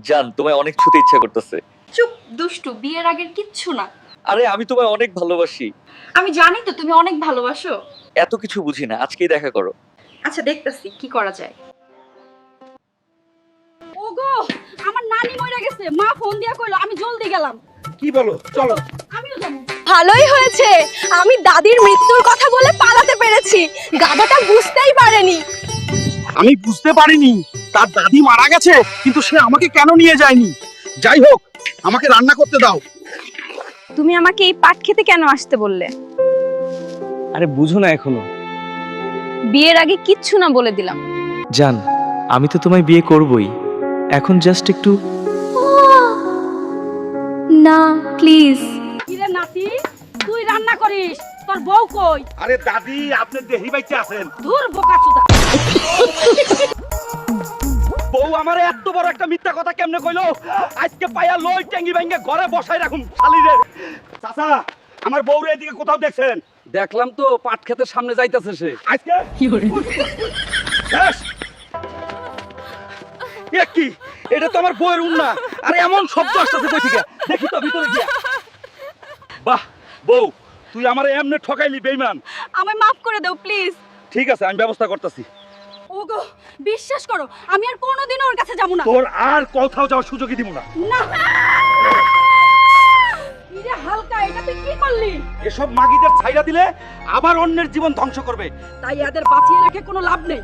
জান, তোমায় অনেক ছুতে ইচ্ছা করতেছে। চুপ দুষ্টু, বিয়ের আগের কিচ্ছু না। আরে আমি তোমায় অনেক ভালোবাসি। আমি জানি তো তুমি অনেক ভালোবাসো। এত কিছু বুঝি না, আজকেই দেখা করো। আচ্ছা দেখতেছি কি করা যায়। ওগো, আমার নানি মরে গেছে, মা ফোন দিয়া কইলো, আমি জলদি গেলাম। কি বলো, চলো। আমিও যাবো। ভালোই হয়েছে, আমি দাদির মৃত্যুর কথা বলে পালাতে পেরেছি। গাধাটা বুঝতেই পারেনি। আমি বুঝতে পারিনি তার দাদি মারা গেছে, কিন্তু সে আমাকে কেন নিয়ে যায়নি। যাই হোক, আমাকে রান্না করতে দাও। তুমি আমাকে এই পাট খেতে কেন আসতে বললে? আরে বুঝো না এখনো। বিয়ের আগে কিচ্ছু না বলে দিলাম। জান, আমি তো তোমায় বিয়ে করবই, এখন জাস্ট একটু। না প্লিজ। কিরে নাতি, তুই রান্না করিস, তোর বউ কই? আরে দাদি, আপনি দেহি বাইতে আছেন। দূর বোকাচোদা। বউ আমারে এত বড় একটা মিথ্যা কথা কেমনে কইলো? আজকে পায়া লই ট্যাঙ্গি ভাঙ্গে ঘরে বসাই রাখুন শালিরে। চাচা, আমার বউরে এদিকে কোথাও দেখছেন? দেখলাম তো, পাট ক্ষেতের সামনে যাইতেছে সে। আজকে শেষ। এ কি? এটা তো আমার বউয়ের উন্না। আরে এমন শব্দ আসতেছে কই থেকে? দেখি তো ভিতরে গিয়া। বাহ, বউ তুই আমারে এমনে ঠকাইলি বেঈমান। আমায় মাফ করে দাও প্লিজ। ঠিক আছে, আমি ব্যবস্থা করতেছি। ওগো, বিশ্বাস করো, আমি আর কোনোদিনও ওর কাছে যাব না। তোর আর কোথাও যাওয়ার সুযোগই দিব না। না। ইরে হালকা, এটা তুই কি করলি? এসব মাগিদের ছাইরা দিলে আবার অন্যের জীবন ধ্বংস করবে। তাই এদের বাঁচিয়ে রেখে কোনো লাভ নেই।